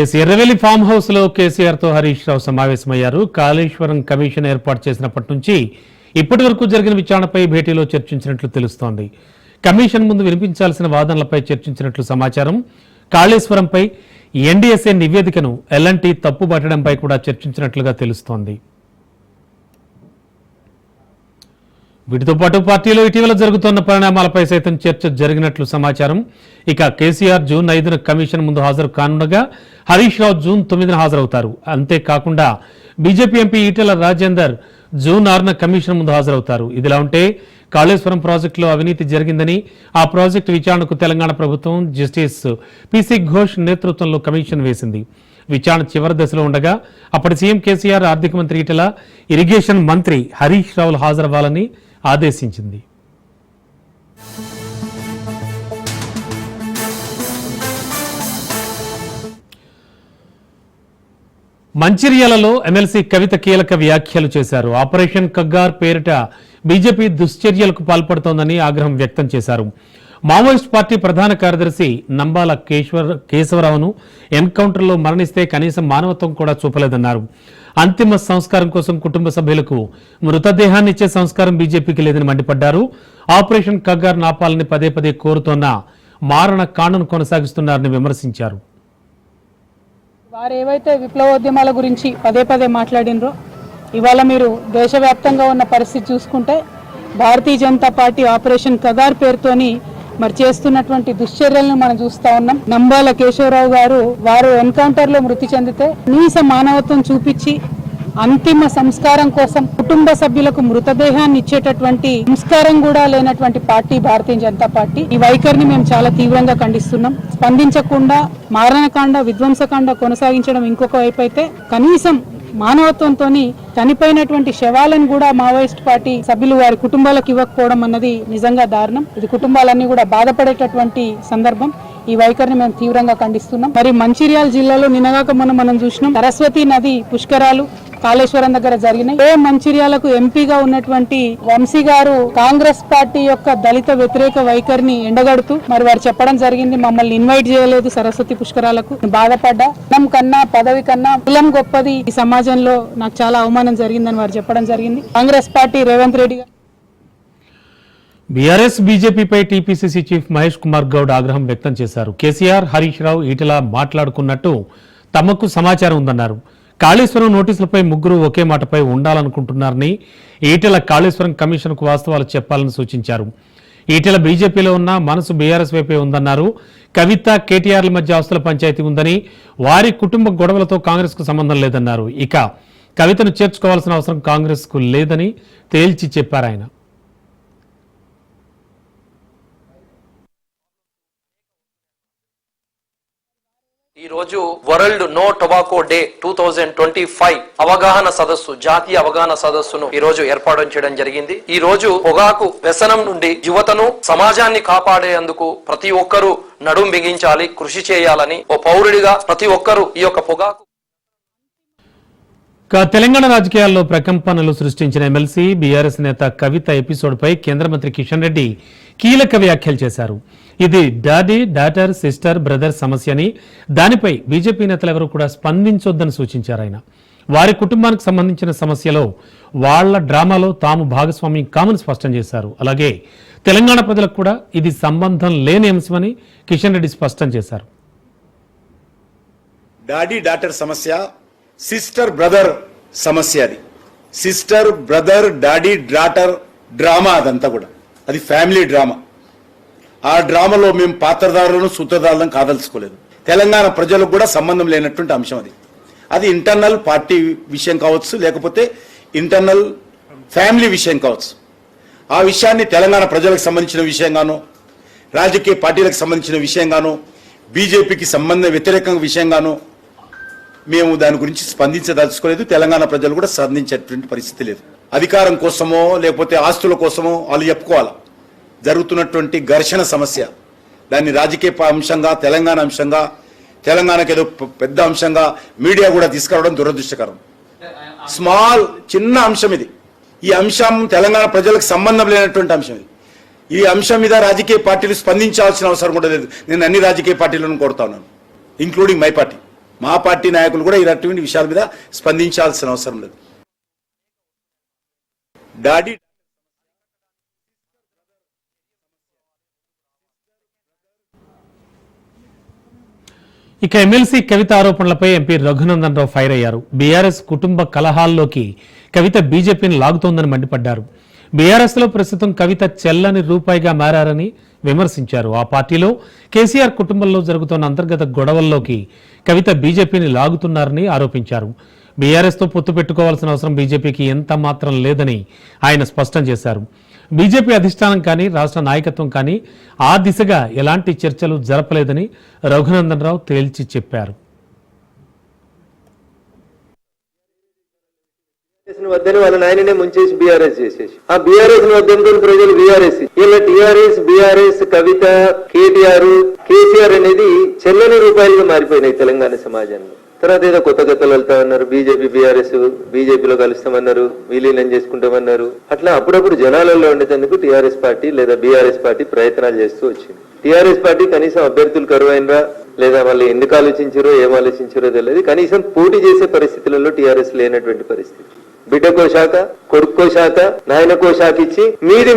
Erravelli farm house లో కేసీఆర్ తో హరీష్ రావు సమావేశమయ్యారు. కాళేశ్వరం కమిషన్ ఏర్పాటు చేసినప్పటి నుంచి ఇప్పటి వరకు జరిగిన విచారణపై భేటీలో చర్చించినట్లు తెలుస్తోంది. కమిషన్ ముందు వినిపించాల్సిన వాదనలపై చర్చించినట్లు సమాచారం. కాళేశ్వరంపై ఎన్డీఎస్ఏ నివేదికను ఎల్ఎన్టీ తప్పుపట్టడంపై కూడా చర్చించినట్లుగా తెలుస్తోంది. వీటితో పాటు పార్టీలో ఇటీవల జరుగుతున్న పరిణామాలపై సైతం చర్చ జరిగినట్లు సమాచారం. ఇక కేసీఆర్ జూన్ 5న కమిషన్ ముందు హాజరు కానుండగా హరీష్ రావు జూన్ 9న హాజరవుతారు. అంతేకాకుండా BJP MP Etela Rajender June 6న కమిషన్ ముందు హాజరవుతారు. ఇదిలా ఉంటే కాళేశ్వరం ప్రాజెక్టులో అవినీతి జరిగిందని ఆ ప్రాజెక్టు విచారణకు తెలంగాణ ప్రభుత్వం జస్టిస్ పిసి ఘోష్ నేతృత్వంలో కమిషన్ వేసింది. విచారణ చివరి దశలో ఉండగా అప్పటి సీఎం కేసీఆర్, ఆర్థిక మంత్రి ఈటెల, ఇరిగేషన్ మంత్రి హరీష్ రావులు హాజరవ్వాలని ఆదేశించింది. మంచిర్యాలలో ఎమ్మెల్సీ కవిత కీలక వ్యాఖ్యలు చేశారు. ఆపరేషన్ కగ్గార్ పేరిట బీజేపీ దుశ్చర్యలకు పాల్పడుతోందని ఆగ్రహం వ్యక్తం చేశారు. మావోయిస్ట్ పార్టీ ప్రధాన కార్యదర్శి నంబాల కేశవరావును ఎన్కౌంటర్లో మరణిస్తే కనీసం మానవత్వం కూడా చూపలేదన్నారు. అంతిమ సంస్కారం కోసం కుటుంబ సభ్యులకు మృతదేహాన్ని ఇచ్చే సంస్కారం బీజేపీకి లేదని మండిపడ్డారు. ఆపరేషన్ కగ్గార్ నాపాలని పదే పదే కోరుతోన్న మారణ కాండను కొనసాగిస్తున్నారని విమర్శించారు. వారు ఏవైతే విప్లవోద్యమాల గురించి పదే పదే మాట్లాడినరో ఇవాళ మీరు దేశవ్యాప్తంగా ఉన్న పరిస్థితి చూసుకుంటే భారతీయ జనతా పార్టీ ఆపరేషన్ కగార్ పేరుతోని మరి చేస్తున్నటువంటి దుశ్చర్యలను మనం చూస్తా ఉన్నాం. నంబాల కేశవరావు గారు వారు ఎన్కౌంటర్ లో మృతి చెందితే కనీస మానవత్వం చూపించి అంతిమ సంస్కారం కోసం కుటుంబ సభ్యులకు మృతదేహాన్ని ఇచ్చేటటువంటి సంస్కారం కూడా లేనటువంటి పార్టీ భారతీయ జనతా పార్టీ. ఈ వైఖరిని మేము చాలా తీవ్రంగా ఖండిస్తున్నాం. స్పందించకుండా మారణకాండ, విధ్వంసకాండ కొనసాగించడం ఇంకొక వైపు అయితే కనీసం మానవత్వంతో చనిపోయినటువంటి శవాలను కూడా మావోయిస్ట్ పార్టీ సభ్యులు వారి కుటుంబాలకు ఇవ్వకపోవడం అన్నది నిజంగా దారుణం. ఇది కుటుంబాలన్నీ కూడా బాధపడేటటువంటి సందర్భం. ఈ వైఖరిని మేము తీవ్రంగా ఖండిస్తున్నాం. మరి మంచిర్యాల జిల్లాలో నిన్నగాక మనం చూసినాం, సరస్వతి నది పుష్కరాలు కాళేశ్వరం దగ్గర జరిగినాయి. ఏ మంచిర్యాలకు ఎంపీగా ఉన్నటువంటి వంశీ గారు కాంగ్రెస్ పార్టీ యొక్క దళిత వ్యతిరేక వైఖరిని ఎండగడుతూ మరి వారు చెప్పడం జరిగింది, మమ్మల్ని ఇన్వైట్ చేయలేదు సరస్వతి పుష్కరాలకు. బాధపడ్డా. కులం కన్నా పదవి కన్నా కులం గొప్పది ఈ సమాజంలో, నాకు చాలా అవమానం జరిగిందని వారు చెప్పడం జరిగింది. కాంగ్రెస్ పార్టీ రేవంత్ రెడ్డి గారు బీఆర్ఎస్ బీజేపీపై టీపీసీసీ చీఫ్ మహేష్ కుమార్ గౌడ్ ఆగ్రహం వ్యక్తం చేశారు. కేసీఆర్, హరీష్ రావు, ఈటెల మాట్లాడుకున్నట్టు తమకు సమాచారం ఉందన్నారు. కాళేశ్వరం నోటీసులపై ముగ్గురు ఒకే మాటపై ఉండాలనుకుంటున్నారని, ఈటెల కాళేశ్వరం కమిషన్కు వాస్తవాలు చెప్పాలని సూచించారు. ఈటెల బీజేపీలో ఉన్న మనసు బీఆర్ఎస్ వైపే ఉందన్నారు. కవిత, కేటీఆర్ల మధ్య ఆస్తుల పంచాయతీ ఉందని, వారి కుటుంబ గొడవలతో కాంగ్రెస్కు సంబంధం లేదన్నారు. ఇక కవితను చేర్చుకోవాల్సిన అవసరం కాంగ్రెస్కు లేదని తేల్చి చెప్పారు ఆయన. ఈ రోజు వరల్డ్ నో టొబాకో డే 2025 అవగాహన సదస్సు, జాతీయ అవగాహన సదస్సును ఈ రోజు ఏర్పాటు చేయడం జరిగింది. ఈ రోజు పొగాకు వ్యసనం నుండి యువతను, సమాజాన్ని కాపాడేందుకు ప్రతి ఒక్కరూ నడుం బిగించాలి, కృషి చేయాలని ఓ పౌరుడిగా ప్రతి ఒక్కరూ ఈ యొక్క పొగాకు. తెలంగాణ రాజకీయాల్లో ప్రకంపనలు సృష్టించిన ఎమ్మెల్సీ బీఆర్ఎస్ నేత కవిత ఎపిసోడ్పై కేంద్ర మంత్రి కిషన్ రెడ్డి కీలక వ్యాఖ్యలు చేశారు. ఇది డాడీ, డాటర్, సిస్టర్, బ్రదర్ సమస్య అని, దానిపై బీజేపీ నేతలు ఎవరూ కూడా స్పందించొద్దని సూచించారు ఆయన. వారి కుటుంబానికి సంబంధించిన సమస్యలో వాళ్ల డ్రామాలో తాము భాగస్వామ్యం కామని స్పష్టం చేశారు. అలాగే తెలంగాణ ప్రజలకు కూడా ఇది సంబంధం లేని అంశమని కిషన్ రెడ్డి స్పష్టం చేశారు. డాడీ డాటర్ సమస్య, సిస్టర్ బ్రదర్ సమస్య. అది sister brother daddy daughter drama, అదంతా కూడా అది ఫ్యామిలీ డ్రామా. ఆ డ్రామాలో మేము పాత్రధారులను, సూత్రధారులను కాదలుచుకోలేదు. తెలంగాణ ప్రజలకు కూడా సంబంధం లేనటువంటి అంశం అది. అది ఇంటర్నల్ పార్టీ విషయం కావచ్చు, లేకపోతే ఇంటర్నల్ ఫ్యామిలీ విషయం కావచ్చు. ఆ విషయాన్ని తెలంగాణ ప్రజలకు సంబంధించిన విషయంగానో, రాజకీయ పార్టీలకు సంబంధించిన విషయంగానో, బీజేపీకి వ్యతిరేకంగా విషయంగానో మేము దాని గురించి స్పందించదలుచుకోలేదు. తెలంగాణ ప్రజలు కూడా స్పందించేటువంటి పరిస్థితి లేదు. అధికారం కోసమో లేకపోతే ఆస్తుల కోసమో వాళ్ళు చెప్పుకోవాలా. జరుగుతున్నటువంటి ఘర్షణ సమస్య, దాన్ని రాజకీయ అంశంగా, తెలంగాణ అంశంగా, తెలంగాణకు ఏదో పెద్ద అంశంగా మీడియా కూడా తీసుకురావడం దురదృష్టకరం. చిన్న అంశం ఇది. ఈ అంశం తెలంగాణ ప్రజలకు సంబంధం లేనటువంటి అంశం ఇది. ఈ అంశం మీద రాజకీయ పార్టీలు స్పందించాల్సిన అవసరం కూడా లేదు. నేను అన్ని రాజకీయ పార్టీలను కోరుతా ఉన్నాను, ఇంక్లూడింగ్ మై పార్టీ. మా పార్టీ నాయకులు కూడా ఇలాంటి విషయాల మీద స్పందించాల్సిన అవసరం లేదు. డాడీ ఇక ఎమ్మెల్సీ కవిత ఆరోపణలపై ఎంపీ రఘునందన్ రావు ఫైర్ అయ్యారు. బీఆర్ఎస్ కుటుంబ కలహాల్లోకి కవిత బీజేపీని లాగుతోందని మండిపడ్డారు. బీఆర్ఎస్ లో ప్రస్తుతం కవిత చెల్లని రూపాయిగా మారారని విమర్శించారు. ఆ పార్టీలో కేసీఆర్ కుటుంబంలో జరుగుతున్న అంతర్గత గొడవల్లోకి కవిత బీజేపీని లాగుతున్నారని ఆరోపించారు. బీఆర్ఎస్ తో పొత్తు పెట్టుకోవాల్సిన అవసరం బీజేపీకి ఎంత మాత్రం లేదని ఆయన స్పష్టం చేశారు. బీజేపీ అధిష్టానం కానీ రాష్ట్ర నాయకత్వం కానీ ఆ దిశగా ఎలాంటి చర్చలు జరపలేదని రఘునందన్ రావు తేల్చి చెప్పారు. వద్దని వాళ్ళ నాయననే ముంచేసి బీఆర్ఎస్ చేసేసి ఆ బీఆర్ఎస్ ని వద్దనుకుని ప్రజలు బీఆర్ఎస్ ఇలా టీఆర్ఎస్ బీఆర్ఎస్ కవిత కేటీఆర్ కేసీఆర్ అనేది చెల్లని రూపాయలుగా మారిపోయినాయి తెలంగాణ సమాజంలో. తర్వాత ఏదో కొత్త కథలు వెళ్తా ఉన్నారు. బీజేపీ బీఆర్ఎస్ బీజేపీలో కలుస్తామన్నారు, విలీనం చేసుకుంటామన్నారు. అట్లా అప్పుడప్పుడు జనాలలో ఉండేందుకు టీఆర్ఎస్ పార్టీ లేదా బీఆర్ఎస్ పార్టీ ప్రయత్నాలు చేస్తూ వచ్చింది. టీఆర్ఎస్ పార్టీ కనీసం అభ్యర్థులు కరువైనరా లేదా వాళ్ళు ఎందుకు ఆలోచించారో ఏం ఆలోచించారో తెలియదు. కనీసం పోటీ చేసే పరిస్థితులలో టీఆర్ఎస్ లేనటువంటి పరిస్థితి. బిడ్డకో శాఖ, కొడుక్కో శాఖ, నాయనకో శాఖ ఇచ్చి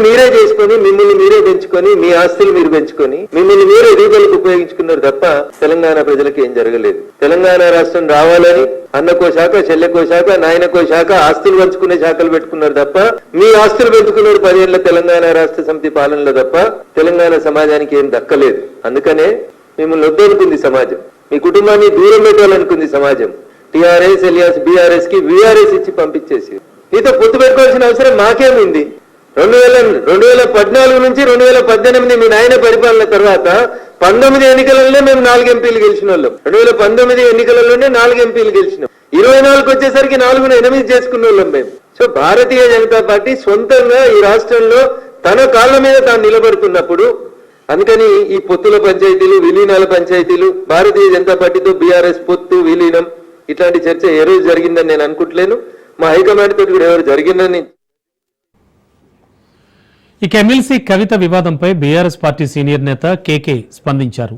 మీరే చేసుకొని మిమ్మల్ని మీరే పెంచుకొని మీ ఆస్తులు మీరు పెంచుకొని మిమ్మల్ని మీరే ఎదుగుదలకు ఉపయోగించుకున్నారు తప్ప తెలంగాణ ప్రజలకు ఏం జరగలేదు. తెలంగాణ రాష్ట్రం రావాలని అన్నకో శాఖ, చెల్లెకో శాఖ, నాయనకో శాఖ, ఆస్తులు పంచుకునే శాఖలు పెట్టుకున్నారు తప్ప మీ ఆస్తులు పెంచుకున్నారు 10 ఏళ్ల తెలంగాణ రాష్ట్ర సమితి పాలనలో తప్ప తెలంగాణ సమాజానికి ఏం దక్కలేదు. అందుకనే మిమ్మల్ని వద్దనుకుంది సమాజం, మీ కుటుంబాన్ని దూరం పెట్టాలనుకుంది సమాజం. టీఆర్ఎస్ ఎలియాస్ బీఆర్ఎస్ కి వీఆర్ఎస్ ఇచ్చి పంపించేసి నీతో పొత్తు పెట్టుకోవాల్సిన అవసరం మాకేముంది? 2014 నుంచి 2018 మీ నాయన పరిపాలన తర్వాత 19 ఎన్నికలలో మేము 4 ఎంపీలు గెలిచిన వాళ్ళం. 2019 ఎన్నికలలోనే 4 ఎంపీలు గెలిచినాం. 24 వచ్చేసరికి 4ను 8 చేసుకున్న వాళ్ళం మేము. సో భారతీయ జనతా పార్టీ సొంతంగా ఈ రాష్ట్రంలో తన కాళ్ళ మీద తాను నిలబడుతున్నప్పుడు అందుకని ఈ పొత్తుల పంచాయతీలు, విలీనాల పంచాయతీలు, భారతీయ జనతా పార్టీతో బీఆర్ఎస్ పొత్తు విలీనం ఇట్లాంటి చర్చ ఏ రోజు జరిగిందని నేను అనుకుంటలేను. మా హైకమాండ్ తోటి కూడా ఎవరు జరిగిందని. ఇక ఎమ్మెల్సీ కవిత వివాదంపై బీఆర్ఎస్ పార్టీ సీనియర్ నేత కేకే స్పందించారు.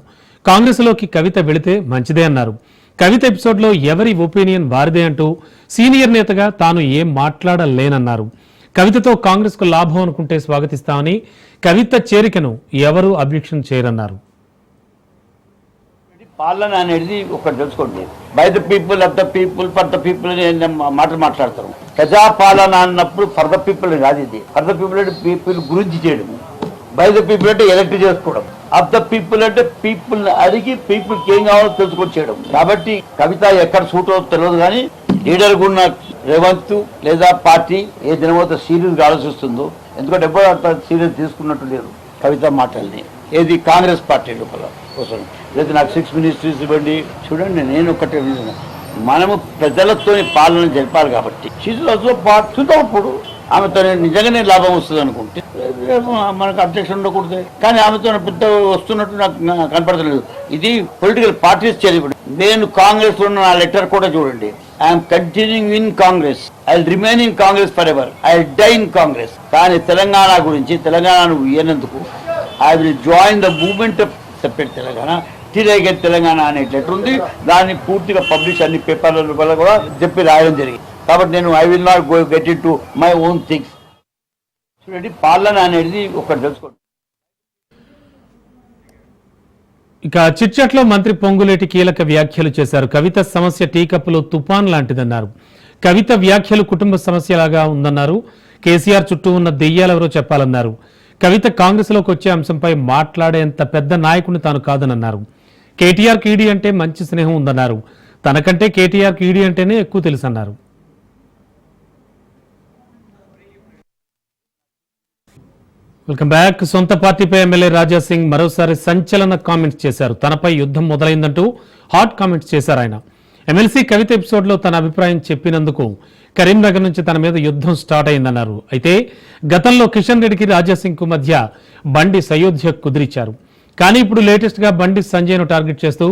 కాంగ్రెస్ లోకి కవిత వెళితే మంచిదే అన్నారు. కవిత ఎపిసోడ్ లో ఎవరి ఒపీనియన్ వారిదే అంటూ సీనియర్ నేతగా తాను ఏం మాట్లాడలేనన్నారు. కవితతో కాంగ్రెస్ కు లాభం అనుకుంటే స్వాగతిస్తామని, కవిత చేరికను ఎవరూ అబ్జెక్షన్ చేయరన్నారు. పాలన అనేది ఒకటి తెలుసుకోండి. By the people, of the people, for the people మాటలు మాట్లాడతారు. ప్రజాపాలన అన్నప్పుడు ఫర్ ద పీపుల్ కాదు. ఇది ఫర్ ద పీపుల్ అంటే పీపుల్ గురించి చేయడం, బై ద పీపుల్ అంటే ఎలక్ట్ చేసుకోవడం, ఆఫ్ ద పీపుల్ అంటే పీపుల్ అడిగి పీపుల్కి ఏం కావాలో తెలుసుకొని చేయడం. కాబట్టి కవిత ఎక్కడ సూట్ అవుతుందో తెలియదు కానీ లీడర్ ఉన్న రేవంత్ లేదా పార్టీ ఏ దినమో సీరియస్గా ఆలోచిస్తుందో, ఎందుకంటే ఎప్పుడు అంత సీరియస్ తీసుకున్నట్టు లేదు కవిత మాటల్ని. ఏది కాంగ్రెస్ పార్టీ లోపల కోసం లేదు నాకు 6 మినిస్ట్రీస్ ఇవ్వండి. చూడండి, నేను ఒకటే మనము ప్రజలతో పాలన జరిపాలి కాబట్టి షీజులతో చూద్దామప్పుడు ఆమెతో నిజంగానే లాభం వస్తుంది అనుకుంటే మనకు అబ్జెక్షన్ ఉండకూడదు. కానీ ఆమెతో పెద్ద వస్తున్నట్టు నాకు కనపడతలేదు. ఇది పొలిటికల్ పార్టీస్ చదివి నేను కాంగ్రెస్ లో ఉన్న నా లెటర్ కూడా చూడండి. I'm continuing in Congress, I will remain in Congress for ever, I will die in Congress. కానీ తెలంగాణ గురించి తెలంగాణను ఇయ్యనందుకు I will join the movement of separate Telangana, తిరగెట్ తెలంగాణ అనే లెటర్ ఉంది. దాన్ని పూర్తిగా పబ్లిష్ అన్ని పేపర్ల వల్ల కూడా చెప్పి రాయడం జరిగింది. కాబట్టి నేను I will not go get it to my own things. చూడండి, పాలన అనేది ఒకటి తెలుసుకోండి. ఇక చిట్చట్లో మంత్రి పొంగులేటి కీలక వ్యాఖ్యలు చేశారు. కవిత సమస్య టీ కప్పులో తుఫాన్ లాంటిదన్నారు. కవిత వ్యాఖ్యలు కుటుంబ సమస్యలాగా ఉందన్నారు. కేసీఆర్ చుట్టూ ఉన్న దెయ్యాలెవరో చెప్పాలన్నారు. కవిత కాంగ్రెస్ లోకి వచ్చే అంశంపై మాట్లాడేంత పెద్ద నాయకుడిని తాను కాదనన్నారు. కేటీఆర్ కీడీ అంటే మంచి స్నేహం ఉందన్నారు. తనకంటే కేటీఆర్ కీడీ అంటేనే ఎక్కువ తెలుసన్నారు. Welcome back. సొంత పార్టీపై ఎమ్మెల్యే రాజా సింగ్ మరోసారి సంచలన కామెంట్స్ చేశారు. తనపై యుద్ధం మొదలైందంటూ హాట్ కామెంట్స్ చేశారు ఆయన. ఎమ్మెల్సీ కవిత ఎపిసోడ్లో తన అభిప్రాయం చెప్పినందుకు కరీంనగర్ నుంచి తన మీద యుద్ధం స్టార్ట్ అయిందన్నారు. అయితే గతంలో కిషన్ రెడ్డికి రాజా సింగ్ కు మధ్య బండి సయోధ్య కుదిరిచ్చారు. కానీ ఇప్పుడు లేటెస్ట్ గా బండి సంజయ్ను టార్గెట్ చేస్తూ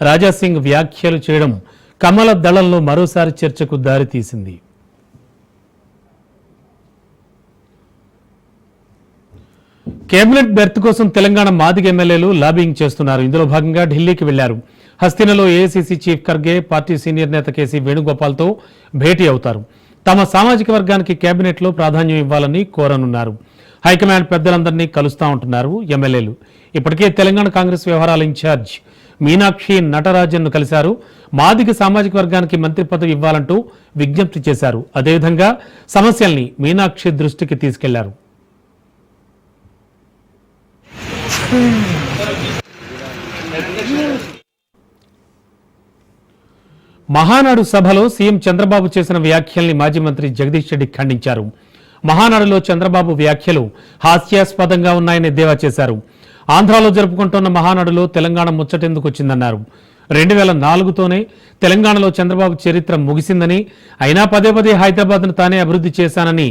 రాజా సింగ్ వ్యాఖ్యలు చేయడం కమల దళంలో మరోసారి చర్చకు దారితీసింది. కేబినెట్ బెర్త్ కోసం తెలంగాణ మాదిగ ఎమ్మెల్యేలు లాబింగ్ చేస్తున్నారు. ఇందులో భాగంగా ఢిల్లీకి వెళ్లారు. హస్తినలో AICC chief Kharge party senior నేత కేసీ వేణుగోపాల్తో భేటీ అవుతారు. తమ సామాజిక వర్గానికి కేబినెట్లో ప్రాధాన్యం ఇవ్వాలని కోరనున్నారు. హైకమాండ్ పెద్దలందరినీ కలుస్తా ఉంటున్నారు ఎమ్మెల్యేలు. ఇప్పటికే తెలంగాణ కాంగ్రెస్ వ్యవహారాల ఇన్ఛార్జ్ మీనాక్షి నటరాజన్ను కలిశారు. మాదిగ సామాజిక వర్గానికి మంత్రి పదవి ఇవ్వాలంటూ విజ్ఞప్తి చేశారు. అదేవిధంగా సమస్యల్ని మీనాక్షి దృష్టికి తీసుకెళ్లారు. మహానాడు సభలో సీఎం చంద్రబాబు చేసిన వ్యాఖ్యల్ని మాజీ మంత్రి జగదీష్ రెడ్డి ఖండించారు. మహానాడులో చంద్రబాబు వ్యాఖ్యలు హాస్యాస్పదంగా ఉన్నాయని ఎద్దేవా చేశారు. ఆంధ్రాలో జరుపుకుంటున్న మహానాడులో తెలంగాణ ముచ్చటెందుకు వచ్చిందన్నారు. 2004తోనే తెలంగాణలో చంద్రబాబు చరిత్ర ముగిసిందని, అయినా పదే పదే హైదరాబాద్ను తానే అభివృద్ధి చేశానని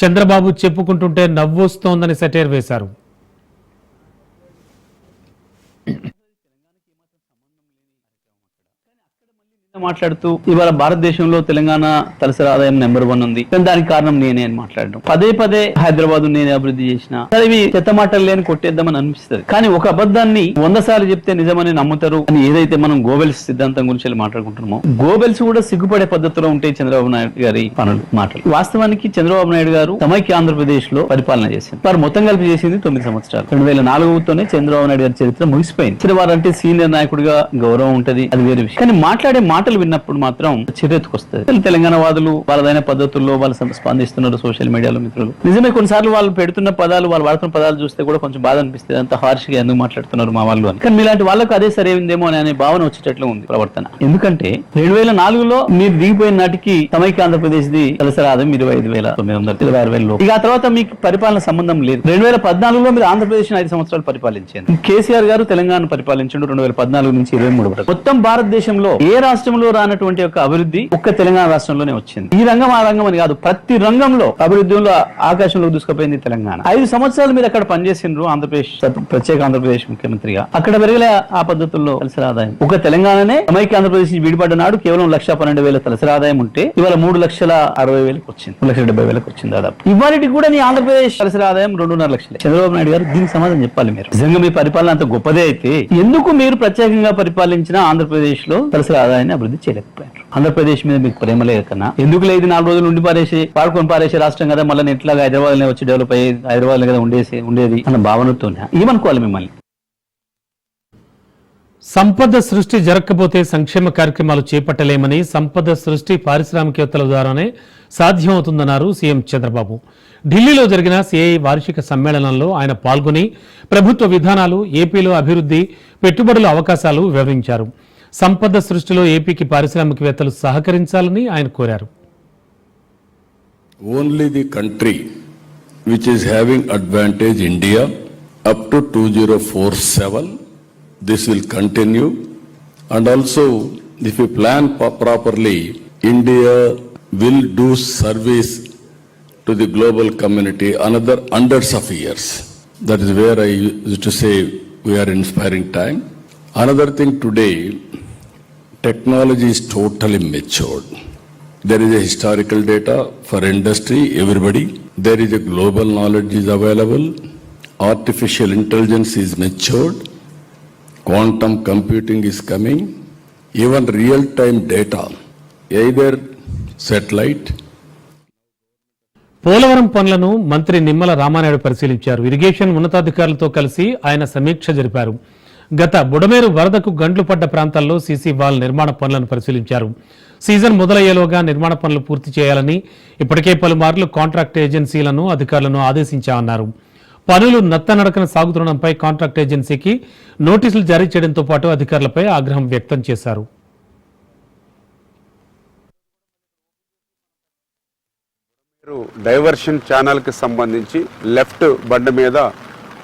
చంద్రబాబు చెప్పుకుంటుంటే నవ్వొస్తోందని సెటైర్ వేశారు. మాట్లాడుతూ ఇవాళ భారతదేశంలో తెలంగాణ తలసరి ఆదాయం నెంబర్ 1 ఉంది, కానీ దానికి కారణం నేనే అని మాట్లాడడం, పదే పదే హైదరాబాద్ నేనే అభివృద్ధి చేసిన, ఇవి చెత్త మాటలు లేని కొట్టేద్దామని అనిపిస్తుంది. కానీ ఒక అబద్ధాన్ని 100 సార్లు చెప్తే నిజమని నమ్ముతారు అని ఏదైతే మనం గోబెల్స్ సిద్ధాంతం గురించి మాట్లాడుకుంటున్నామో, గోబెల్స్ కూడా సిగ్గుపడే పద్ధతిలో ఉంటాయి చంద్రబాబు నాయుడు గారి మాటలు. వాస్తవానికి చంద్రబాబు నాయుడు గారు సమైక్య ఆంధ్రప్రదేశ్ లో పరిపాలన చేసింది. వారు మొత్తం కలిపి చేసింది 9 సంవత్సరాలు. 2004తోనే చంద్రబాబు నాయుడు గారి చరిత్ర ముగిసిపోయింది. సరే, వారంటే సీనియర్ నాయకుడిగా గౌరవం ఉంటది, అది వేరే విషయం. కానీ మాట్లాడే మాటలు విన్నప్పుడు మాత్రం చిరెత్తుకొస్తుంది. తెలంగాణ వాదులు వాళ్ళదైన పద్ధతుల్లో వాళ్ళు స్పందిస్తున్నారు సోషల్ మీడియాలో. మిత్రులు నిజమే, కొన్నిసార్లు వాళ్ళు పెడుతున్న పదాలు, వాళ్ళు వాడుతున్న పదాలు చూస్తే కూడా కొంచెం బాధ అనిపిస్తుంది. అంత హార్ష్ గా ఎందుకు మాట్లాడుతున్నారు మా వాళ్ళు అని. కానీ మీలాంటి వాళ్ళకు అదే సరైందేమో అనే భావన వచ్చేటట్లు ఉంది ప్రవర్తన. ఎందుకంటే 2004లో మీరు దిగిపోయిన నాటికి సమైక్య ఆంధ్రప్రదేశ్ ది తలసరి ఆదాయం 25,900, 26,000. ఇక ఆ తర్వాత మీకు పరిపాలన సంబంధం లేదు. 2014లో మీరు ఆంధ్రప్రదేశ్ 5 సంవత్సరాలు పరిపాలించారు. కేసీఆర్ గారు తెలంగాణ పరిపాలించాడు 2014 నుంచి 23 వరకు. మొత్తం భారతదేశంలో ఏ రాష్ట్రంలో రానటువంటి ఒక అభివృద్ధి ఒక్క తెలంగాణ రాష్ట్రంలోనే వచ్చింది. ఈ రంగం ఆ రంగం అని కాదు, ప్రతి రంగంలో అభివృద్ధిలో ఆకాశంలో దూసుకుపోయింది తెలంగాణ. 5 సంవత్సరాలు మీరు అక్కడ పనిచేసిండ్రు ఆంధ్రప్రదేశ్, ప్రత్యేక ఆంధ్రప్రదేశ్ ముఖ్యమంత్రిగా. అక్కడ పెరగలే ఆ పద్ధతుల్లో తలసరి ఆదాయం. ఒక తెలంగాణనే సమైక్య ఆంధ్రప్రదేశ్ విడిపడ్డ నాడు కేవలం 1,12,000 తలసరి ఆదాయం ఉంటే ఇవాళ 3,60,000 వచ్చింది, 3,70,000 వచ్చింది దాదాపు. ఇవాళకి కూడా నీ ఆంధ్రప్రదేశ్ తలసరి ఆదాయం 2.5 లక్షలు. చంద్రబాబు నాయుడు గారు దీనికి సమాధానం చెప్పాలి. మీరు నిజంగా మీ పరిపాలన అంత గొప్పదే అయితే ఎందుకు మీరు ప్రత్యేకంగా పరిపాలించిన ఆంధ్రప్రదేశ్ లో తలసరి ఆదాయాన్ని అభివృద్ధి చేయలేకపోయారు? ఆంధ్రప్రదేశ్ మీద మీకు ప్రేమ లేకన్నా ఎందుకు లేదు? 4 రోజులు ఉండి పాడుకొని పారేసే రాష్ట్రం కదా, మళ్ళీ ఎట్లాగా హైదరాబాద్ వచ్చి డెవలప్ అయ్యి హైదరాబాద్ కదా ఉండేది అన్న భావనతోనే ఏమనుకోవాలి మిమ్మల్ని? సంపద సృష్టి జరగకపోతే సంక్షేమ కార్యక్రమాలు చేపట్టలేమని, సంపద సృష్టి పారిశ్రామికవేత్తల ద్వారానే సాధ్యమవుతుందన్నారు సీఎం చంద్రబాబు. ఢిల్లీలో జరిగిన సిఐ వార్షిక సమ్మేళనంలో ఆయన పాల్గొని ప్రభుత్వ విధానాలు, ఏపీలో అభివృద్ధి, పెట్టుబడుల అవకాశాలు వివరించారు. సంపద సృష్టిలో ఏపీకి పారిశ్రామికవేత్తలు సహకరించాలని ఆయన కోరారు. Only the country which is having advantage India up to 2047, this will continue, and also if you plan properly, India will do service to the global community another hundreds of years. That is where I used to say we are inspiring time. Another thing today, technology is totally matured. There is a historical data for industry, everybody. There is a global knowledge is available. Artificial intelligence is matured. Quantum computing is coming. Even real-time data, either satellite. Polavaram పనులను మంత్రి నిమ్మల రామానాయుడు పరిశీలించారు. Irrigation ఉన్నతాధికారులతో కలిసి ఆయన సమీక్ష జరిపారు. గత బుడమేరు వరదకు గండ్లు పడ్డ ప్రాంతాల్లో సీసీ వాల్ నిర్మాణ పనులను పరిశీలించారు. సీజన్ మొదలయ్యేలోగా నిర్మాణ పనులు పూర్తి చేయాలని ఇప్పటికే పలుమార్లు కాంట్రాక్ట్ ఏజెన్సీలను అధికారులను ఆదేశించామన్నారు. పనులు నత్తనడకన సాగుతుండడంపై కాంట్రాక్ట్ ఏజెన్సీకి నోటీసులు జారీ చేయడంతో పాటు అధికారులపై ఆగ్రహం వ్యక్తం చేశారు. డైవర్షన్ ఛానల్ కి సంబంధించి లెఫ్ట్ బండ మీద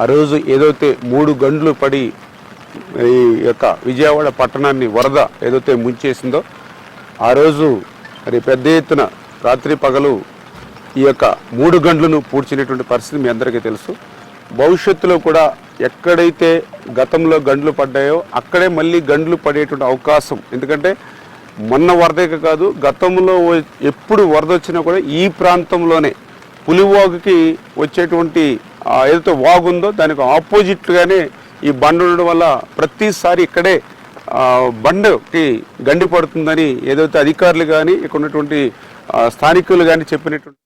ఆ రోజు ఏదైతే 3 గంటలు పడి ఈ యొక్క విజయవాడ పట్టణాన్ని వరద ఏదైతే ముంచేసిందో ఆ రోజు మరి పెద్ద ఎత్తున రాత్రి పగలు ఈ యొక్క 3 గంటలను పూడ్చినటువంటి పరిస్థితి మీ అందరికీ తెలుసు. భవిష్యత్తులో కూడా ఎక్కడైతే గతంలో గంటలు పడ్డాయో అక్కడే మళ్ళీ గంటలు పడేటువంటి అవకాశం, ఎందుకంటే మొన్న వరదకి కాదు గతంలో ఎప్పుడు వరద వచ్చినా కూడా ఈ ప్రాంతంలోనే పులివాగుకి వచ్చేటువంటి ఏదైతే వాగు ఉందో దానికి ఆపోజిట్గానే ఈ బండ ఉండడం వల్ల ప్రతిసారి ఇక్కడే బండ్కి గండి పడుతుందని ఏదైతే అధికారులు కానీ ఇక్కడ ఉన్నటువంటి స్థానికులు కానీ చెప్పినటువంటి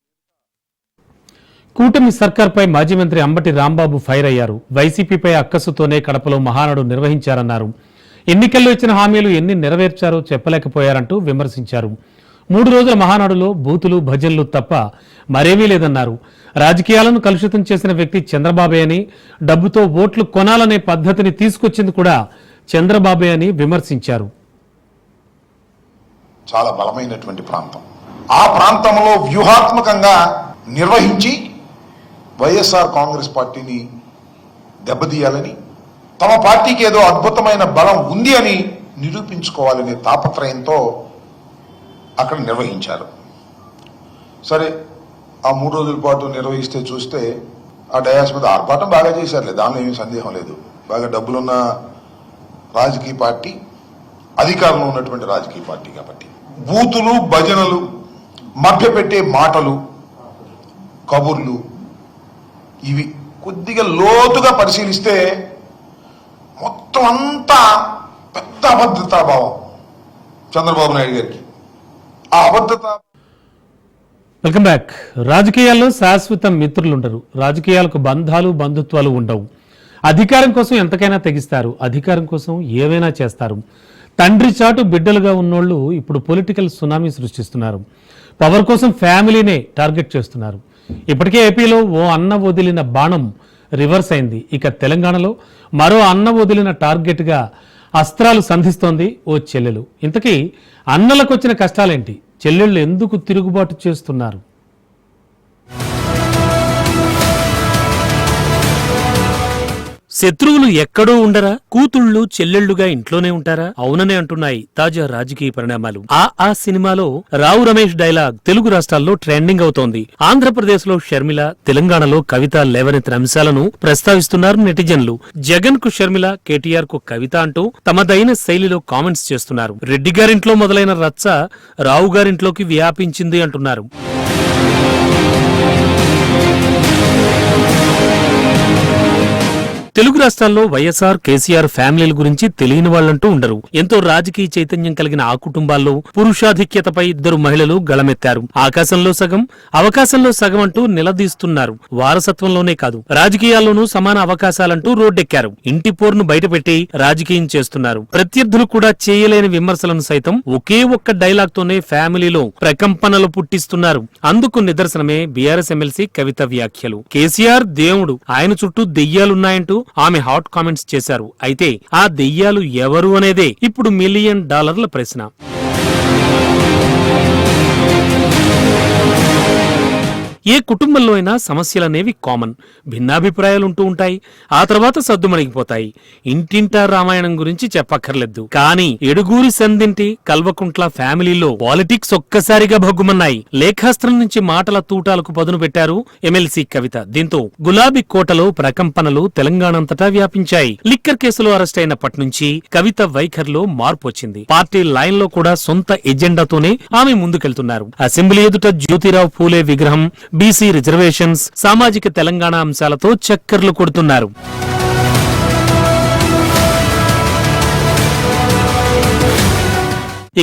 కూటమి సర్కార్పై మాజీ మంత్రి అంబటి రాంబాబు ఫైర్ అయ్యారు. వైసీపీపై అక్కసుతోనే కడపలో మహానాడు నిర్వహించారన్నారు. ఎన్నికల్లో ఇచ్చిన హామీలు ఎన్ని నెరవేర్చారో చెప్పలేకపోయారంటూ విమర్శించారు. 3 రోజుల మహానాడులో బూతులు భజనలు తప్ప మరేమీ లేదన్నారు. రాజకీయాలను కలుషితం చేసిన వ్యక్తి చంద్రబాబే అని, డబ్బుతో ఓట్లు కొనాలనే పద్ధతిని తీసుకొచ్చింది కూడా చంద్రబాబే అని విమర్శించారు. చాలా బలమైనటువంటి ప్రాంతం. ఆ ప్రాంతంలో వ్యూహాత్మకంగా నిర్వహించి వైఎస్ఆర్ కాంగ్రెస్ పార్టీని దెబ్బతీయాలని, తమ పార్టీకి ఏదో అద్భుతమైన బలం ఉంది అని నిరూపించుకోవాలనే తాపత్రయంతో అక్కడ నిర్వహించారు. సరే, ఆ 3 రోజుల పాటు నిర్వహిస్తే చూస్తే ఆ డయాస్ మీద ఆర్భాటం బాగా చేశారులే, దానిలో ఏమీ సందేహం లేదు. బాగా డబ్బులున్న రాజకీయ పార్టీ, అధికారంలో ఉన్నటువంటి రాజకీయ పార్టీ కాబట్టి బూతులు భజనలు, మభ్యపెట్టే మాటలు, కబుర్లు, ఇవి కొద్దిగా లోతుగా పరిశీలిస్తే మొత్తం అంతా పెద్ద అభద్రతాభావం చంద్రబాబు నాయుడు గారికి. ఆ అభద్రత. Welcome back. రాజకీయాల్లో శాశ్వత మిత్రులుండరు. రాజకీయాలకు బంధాలు బంధుత్వాలు ఉండవు. అధికారం కోసం ఎంతకైనా తెగిస్తారు. అధికారం కోసం ఏవైనా చేస్తారు. తండ్రి చాటు బిడ్డలుగా ఉన్నోళ్ళు ఇప్పుడు పొలిటికల్ సునామీ సృష్టిస్తున్నారు. పవర్ కోసం ఫ్యామిలీనే టార్గెట్ చేస్తున్నారు. ఇప్పటికే ఏపీలో ఓ అన్న వదిలిన బాణం రివర్స్ అయింది. ఇక తెలంగాణలో మరో అన్న వదిలిన టార్గెట్గా అస్త్రాలు సంధిస్తోంది ఓ చెల్లెలు. ఇంతకీ అన్నలకు వచ్చిన కష్టాలేంటి? చెల్లెళ్ళు ఎందుకు తిరుగుబాటు చేస్తున్నారు? శత్రువులు ఎక్కడో ఉండరా? కూతుళ్లు చెల్లెళ్లుగా ఇంట్లోనే ఉంటారా? అవుననే అంటున్నాయి తాజా రాజకీయ పరిణామాలు. ఆ సినిమాలో రావు రమేష్ డైలాగ్ తెలుగు రాష్ట్రాల్లో ట్రెండింగ్ అవుతోంది. ఆంధ్రప్రదేశ్ లో షర్మిల, తెలంగాణలో కవిత లేవనెత్తిన అంశాలను ప్రస్తావిస్తున్నారు నెటిజన్లు. జగన్ కు షర్మిల, కేటీఆర్ కు కవిత అంటూ తమదైన శైలిలో కామెంట్స్ చేస్తున్నారు. రెడ్డి గారింట్లో మొదలైన రచ్చ రావు గారింట్లోకి వ్యాపించింది అంటున్నారు. తెలుగు రాష్ట్రాల్లో వైఎస్ఆర్, కేసీఆర్ ఫ్యామిలీల గురించి తెలియని వాళ్లంటూ ఉండరు. ఎంతో రాజకీయ చైతన్యం కలిగిన ఆ కుటుంబాల్లో పురుషాధిక్యతపై 2 మహిళలు గళమెత్తారు. ఆకాశంలో సగం, అవకాశంలో సగం అంటూ నిలదీస్తున్నారు. వారసత్వంలోనే కాదు, రాజకీయాల్లోనూ సమాన అవకాశాలంటూ రోడ్డెక్కారు. ఇంటి పోరును బయటపెట్టి రాజకీయం చేస్తున్నారు. ప్రత్యర్థులు కూడా చేయలేని విమర్శలను సైతం ఒకే ఒక్క డైలాగ్ తోనే ఫ్యామిలీలో ప్రకంపనలు పుట్టిస్తున్నారు. అందుకు నిదర్శనమే బీఆర్ఎస్ ఎమ్మెల్సీ కవిత వ్యాఖ్యలు. కేసీఆర్ దేవుడు, ఆయన చుట్టూ దెయ్యాలున్నాయంటూ ఆమె హాట్ కామెంట్స్ చేశారు. అయితే ఆ దెయ్యాలు ఎవరు అనేదే ఇప్పుడు $1 మిలియన్ ప్రశ్న. ఏ కుటుంబంలో అయినా సమస్యలనేవి కామన్. భిన్నాభిప్రాయాలుంటూ ఉంటాయి. ఆ తర్వాత సద్దుమణిగిపోతాయి. ఇంటింటా రామాయణం గురించి చెప్పక్కర్లేదు. కానీ ఎడుగూరి సందింటి, కల్వకుంట్ల ఫ్యామిలీలో పాలిటిక్స్ ఒక్కసారిగా భగ్గుమన్నాయి. లేఖాస్త్రం నుంచి మాటల తూటాలకు పదును పెట్టారు ఎమ్మెల్సీ కవిత. దీంతో గులాబీ కోటలో ప్రకంపనలు తెలంగాణంతటా వ్యాపించాయి. లిక్కర్ కేసులో అరెస్ట్ అయినప్పటి నుంచి కవిత వైఖరిలో మార్పు వచ్చింది. పార్టీ లైన్ లో కూడా సొంత ఎజెండాతోనే ఆమె ముందుకెళ్తున్నారు. అసెంబ్లీ ఎదుట జ్యోతిరావు పూలే విగ్రహం, బీసీ రిజర్వేషన్స్, సామాజిక తెలంగాణ అంశాలతో చక్కర్లు కొడుతున్నారు.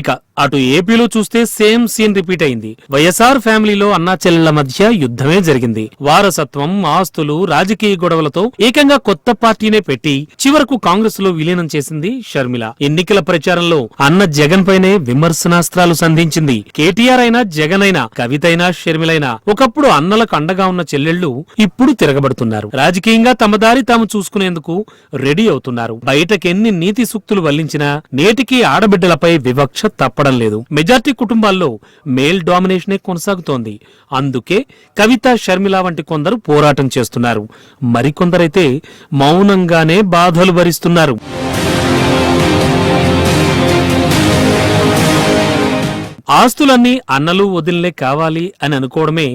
ఇక అటు ఏపీలో చూస్తే సేమ్ సీన్ రిపీట్ అయింది. వైఎస్ఆర్ ఫ్యామిలీలో అన్నా చెల్లెళ్ల మధ్య యుద్ధమే జరిగింది. వారసత్వం, ఆస్తులు, రాజకీయ గొడవలతో ఏకంగా కొత్త పార్టీనే పెట్టి చివరకు కాంగ్రెస్ లో విలీనం చేసింది షర్మిల. ఎన్నికల ప్రచారంలో అన్న జగన్ పైనే విమర్శనాస్త్రాలు సంధించింది. కేటీఆర్ అయినా, జగన్ అయినా, కవితైనా, షర్మిలైనా ఒకప్పుడు అన్నలకు అండగా ఉన్న చెల్లెళ్లు ఇప్పుడు తిరగబడుతున్నారు. రాజకీయంగా తమ దారి తాము చూసుకునేందుకు రెడీ అవుతున్నారు. బయటకెన్ని నీతి సూక్తులు వల్లించినా నేటికి ఆడబిడ్డలపై వివక్ష తప్పడం లేదు. మెజార్టీ కుటుంబాల్లో మేల్ డామినేషనే కొనసాగుతోంది. అందుకే కవిత, షర్మిల వంటి కొందరు పోరాటం చేస్తున్నారు. మరికొందరైతే మౌనంగానే బాధలు భరిస్తున్నారు. ఆస్తులన్నీ అన్నలు వదిలే కావాలి అని అనుకోవడమే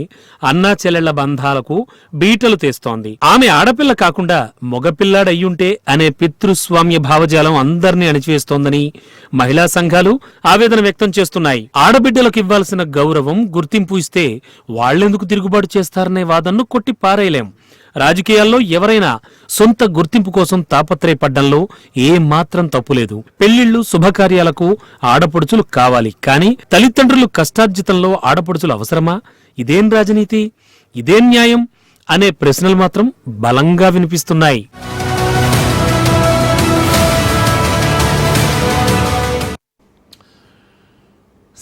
అన్నా చెల్లెళ్ల బంధాలకు బీటలు తెస్తోంది. ఆమె ఆడపిల్ల కాకుండా మగపిల్లాడయ్యుంటే అనే పితృస్వామ్య భావజాలం అందరినీ అణిచివేస్తోందని మహిళా సంఘాలు ఆవేదన వ్యక్తం చేస్తున్నాయి. ఆడబిడ్డలకు ఇవ్వాల్సిన గౌరవం, గుర్తింపు ఇస్తే వాళ్లెందుకు తిరుగుబాటు చేస్తారనే వాదనను కొట్టి పారేయలేం. రాజకీయాల్లో ఎవరైనా సొంత గుర్తింపు కోసం తాపత్రయపడ్డంలో ఏమాత్రం తప్పులేదు. పెళ్లిళ్లు, శుభకార్యాలకు ఆడపడుచులు కావాలి. కానీ తల్లిదండ్రులు కష్టార్జితంలో ఆడపడుచులు అవసరమా? ఇదేం రాజనీతి, ఇదేం న్యాయం అనే ప్రశ్నలు మాత్రం బలంగా వినిపిస్తున్నాయి.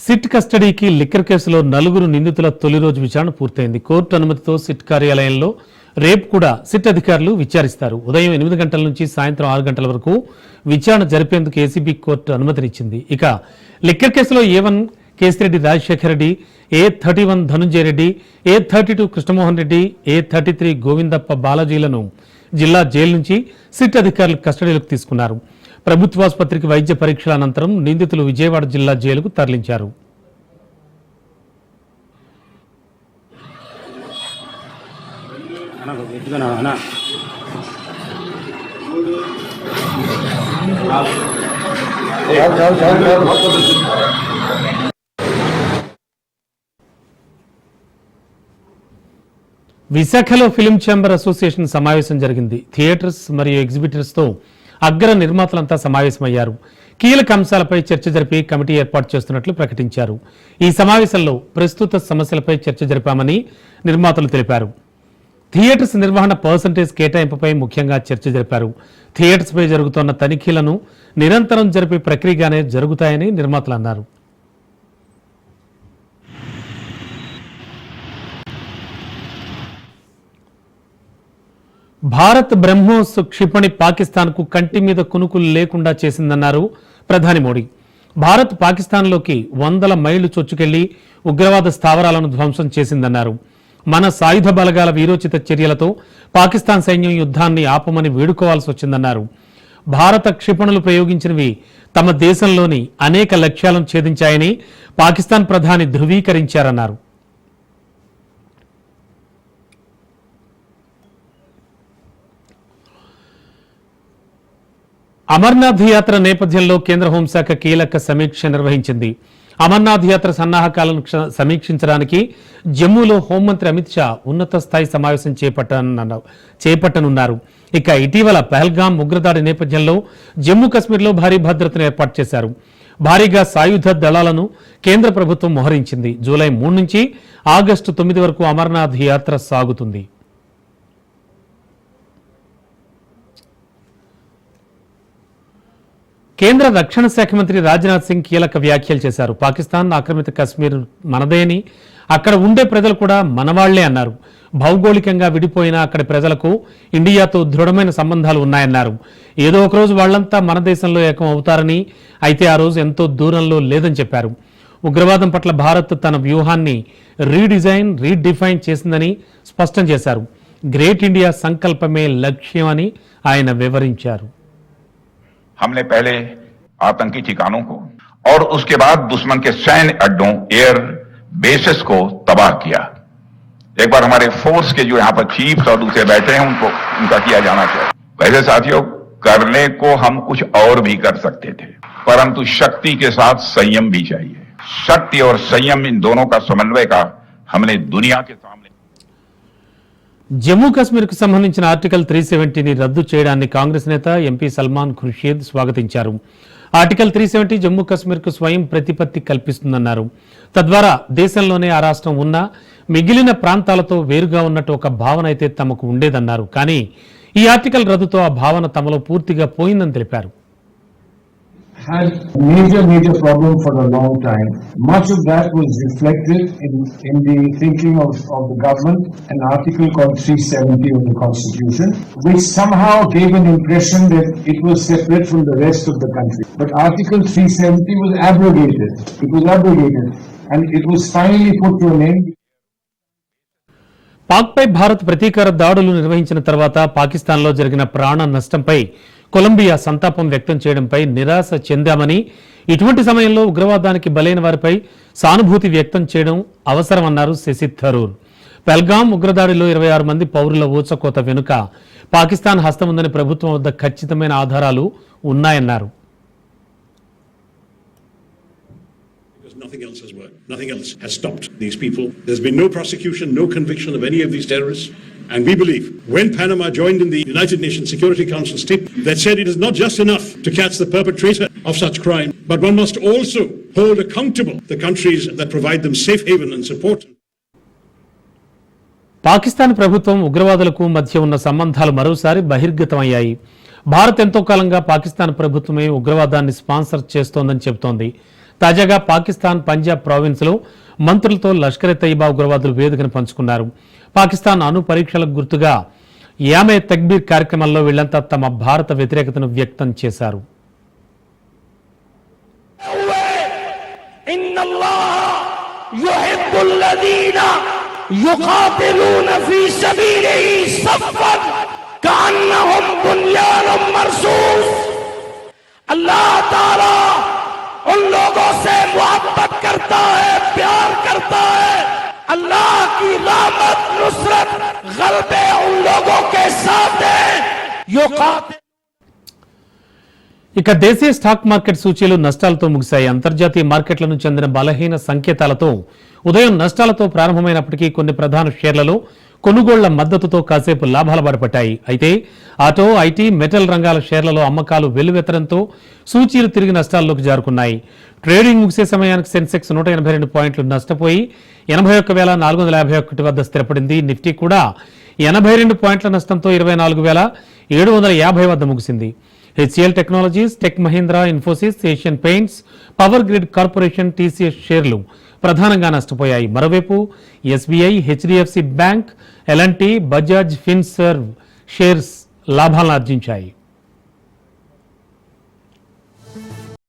సిట్ కస్టడీకి లిక్కర్ కేసులో 4 నిందితుల తొలి రోజు విచారణ పూర్తయింది. కోర్టు అనుమతితో సిట్ కార్యాలయంలో రేపు కూడా సిట్ అధికారులు విచారిస్తారు. ఉదయం 8 గంటల నుంచి సాయంత్రం 6 గంటల వరకు విచారణ జరిపేందుకు ఏసీబీ కోర్టు అనుమతినిచ్చింది. ఇక లిక్కర్ కేసులో A1 Kesireddy Rajasekhara Reddy, A31 Dhanunjaya Reddy, A32 Krishnamohan Reddy, A33 Govindappa బాలాజీలను జిల్లా జైలు నుంచి సిట్ అధికారులు కస్టడీలోకి తీసుకున్నారు. ప్రభుత్వాసుపత్రికి వైద్య పరీక్షల అనంతరం నిందితులు విజయవాడ జిల్లా జైలుకు తరలించారు. విశాఖలో ఫిలిం ఛాంబర్ అసోసియేషన్ సమావేశం జరిగింది. థియేటర్స్ మరియు ఎగ్జిబిటర్స్తో అగ్ర నిర్మాతలంతా సమావేశమయ్యారు. కీలక అంశాలపై చర్చ జరిపి కమిటీ ఏర్పాటు చేస్తున్నట్లు ప్రకటించారు. ఈ సమావేశంలో ప్రస్తుత సమస్యలపై చర్చ జరిపామని నిర్మాతలు తెలిపారు. థియేటర్స్ నిర్వహణ పర్సంటేజ్ కేటాయింపుపై ముఖ్యంగా చర్చ జరిపారు. థియేటర్స్పై జరుగుతున్న తనిఖీలను నిరంతరం జరిపే ప్రక్రియగానే జరుగుతాయని నిర్మాతలు అన్నారు. భారత్ బ్రహ్మోస్ క్షిపణి పాకిస్తాన్కు కంటి మీద కునుకులు లేకుండా చేసిందన్నారు ప్రధాని మోడీ. భారత్ పాకిస్తాన్లోకి 100 మైళ్లు చొచ్చుకెళ్లి ఉగ్రవాద స్థావరాలను ధ్వంసం చేసిందన్నారు. మన సాయుధ బలగాల వీరోచిత చర్యలతో పాకిస్తాన్ సైన్యం యుద్ధాన్ని ఆపమని వేడుకోవాల్సి వచ్చిందన్నారు. భారత క్షిపణులు ప్రయోగించినవి తమ దేశంలోని అనేక లక్ష్యాలను ఛేదించాయని పాకిస్తాన్ ప్రధాని ధృవీకరించారన్నారు. అమర్నాథ్ యాత్ర నేపథ్యంలో కేంద్ర హోంశాఖ కీలక సమీక్ష నిర్వహించింది. అమర్నాథ్ యాత్ర సన్నాహకాలను సమీక్షించడానికి జమ్మూలో హోంమంత్రి అమిత్ షా ఉన్నత స్థాయి సమావేశం చేపట్టనున్నారు. ఇక ఇటీవల పహల్గామ్ ఉగ్రదాడి నేపథ్యంలో జమ్మూ కశ్మీర్లో భారీ భద్రతను ఏర్పాటు చేశారు. భారీగా సాయుధ దళాలను కేంద్ర ప్రభుత్వం మోహరించింది. జూలై 3 నుంచి ఆగస్టు 9 వరకు అమర్నాథ్ యాత్ర సాగుతుంది. కేంద్ర రక్షణ శాఖ మంత్రి రాజ్నాథ్ సింగ్ కీలక వ్యాఖ్యలు చేశారు. పాకిస్తాన్ ఆక్రమిత కశ్మీర్ మనదే అని, అక్కడ ఉండే ప్రజలు కూడా మనవాళ్లే అన్నారు. భౌగోళికంగా విడిపోయిన అక్కడి ప్రజలకు ఇండియాతో దృఢమైన సంబంధాలు ఉన్నాయన్నారు. ఏదో ఒక రోజు వాళ్లంతా మన దేశంలో ఏకం అవుతారని, అయితే ఆ రోజు ఎంతో దూరంలో లేదని చెప్పారు. ఉగ్రవాదం పట్ల భారత్ తన వ్యూహాన్ని రీడిఫైన్ చేసిందని స్పష్టం చేశారు. గ్రేట్ ఇండియా సంకల్పమే లక్ష్యం అని ఆయన వివరించారు. हमने पहले आतंकी ठिकानों को और उसके बाद दुश्मन के सैन्य अड्डों, एयर बेसेस को तबाह किया. एक बार हमारे फोर्स के जो यहाँ पर चीफ्स और दूसरे बैठे हैं उनको उनका किया जाना चाहिए. वैसे साथियों, करने को हम कुछ और भी कर सकते थे, परंतु शक्ति के साथ संयम भी चाहिए. शक्ति और संयम इन दोनों का समन्वय का हमने दुनिया के सामने. జమ్మూ కశ్మీర్కు సంబంధించిన ఆర్టికల్ 370ని రద్దు చేయడాన్ని కాంగ్రెస్ నేత ఎంపీ సల్మాన్ ఖుర్షీద్ స్వాగతించారు. ఆర్టికల్ 370 జమ్మూ కశ్మీర్కు స్వయం ప్రతిపత్తి కల్పిస్తుందన్నారు. తద్వారా దేశంలోనే ఆ రాష్ట్రం ఉన్నా మిగిలిన ప్రాంతాలతో వేరుగా ఉన్నట్టు ఒక భావన అయితే తమకు ఉండేదన్నారు. కానీ ఈ ఆర్టికల్ రద్దుతో ఆ భావన తమలో పూర్తిగా పోయిందని తెలిపారు. had major problem for a long time. Much of that was reflected in the thinking of the government, an article called 370 of the Constitution, which somehow gave an impression that it was separate from the rest of the country. But Article 370 was abrogated. It was abrogated and it was finally put to an end. పాక్పై Bharat ప్రతీకార దాడులు నిర్వహించిన తర్వాత పాకిస్తాన్లో జరిగిన ప్రాణ నష్టంపై Colombia సంతాపం వ్యక్తం చేయడంపై నిరాశ చెందామని, ఇటువంటి సమయంలో ఉగ్రవాదానికి బలైన వారిపై సానుభూతి వ్యక్తం చేయడం అవసరమన్నారు శశి థరూర్. పహల్గామ్ ఉగ్రదాడిలో 26 మంది పౌరుల ఊచకోత వెనుక పాకిస్తాన్ హస్తం ఉందని ప్రభుత్వం వద్ద ఖచ్చితమైన ఆధారాలు ఉన్నాయన్నారు. Nothing else has worked. Nothing else has stopped these people. There's been no prosecution, no conviction of any of these terrorists. And we believe when Panama joined in the United Nations Security Council statement that said it is not just enough to catch the perpetrator of such crime, but one must also hold accountable the countries that provide them safe haven and support. Pakistan ప్రభుత్వం ఉగ్రవాదులకు మధ్య ఉన్న సంబంధాలు మరోసారి బహిర్గతమయ్యాయి. భారత్ ఎంతో కాలంగా పాకిస్తాన్ ప్రభుత్వమే ఉగ్రవాదాన్ని sponsor చేస్తోందని చెబుతోంది. తాజాగా పాకిస్తాన్ పంజాబ్ ప్రావిన్స్లో మంత్రులతో లష్కర్ ఎ తయ్యబా ఉగ్రవాదులు వేదికను పంచుకున్నారు. పాకిస్తాన్ అణు పరీక్షలకు గుర్తుగా యామే తక్బీర్ కార్యక్రమంలో వీళ్లంతా తమ భారత వ్యతిరేకతను వ్యక్తం చేశారు. उन लोगों से मोहब्बत करता है, प्यार करता है. अल्लाह की रहमत, नुसरत, गलबे उन लोगों के साथ है. ఇక దేశీయ స్టాక్ మార్కెట్ సూచీలు నష్టాలతో ముగిశాయి. అంతర్జాతీయ మార్కెట్లను చెందిన బలహీన సంకేతాలతో ఉదయం నష్టాలతో ప్రారంభమైనప్పటికీ కొన్ని ప్రధాన షేర్లలో కొనుగోళ్ల మద్దతుతో కాసేపు లాభాల బాటపట్టాయి. అయితే ఆటో, ఐటీ, మెటల్ రంగాల షేర్లలో అమ్మకాలు వెల్లువెత్తడంతో సూచీలు తిరిగి నష్టాల్లోకి జారుకున్నాయి. ట్రేడింగ్ ముగిసే సమయానికి సెన్సెక్స్ 182 పాయింట్లు నష్టపోయి 81,451 వద్ద స్థిరపడింది. నిఫ్టీ కూడా 82 పాయింట్ల నష్టంతో 24,750 వద్ద ముగిసింది. HCL Technologies, Tech Mahindra, Infosys, Asian Paints, Power Grid Corporation, TCS షేర్లు ప్రధానంగా నష్టపోయాయి. మరోవైపు SBI, HDFC bank, L and T, Bajaj Finserv shares లాభాలను ఆర్జించాయి.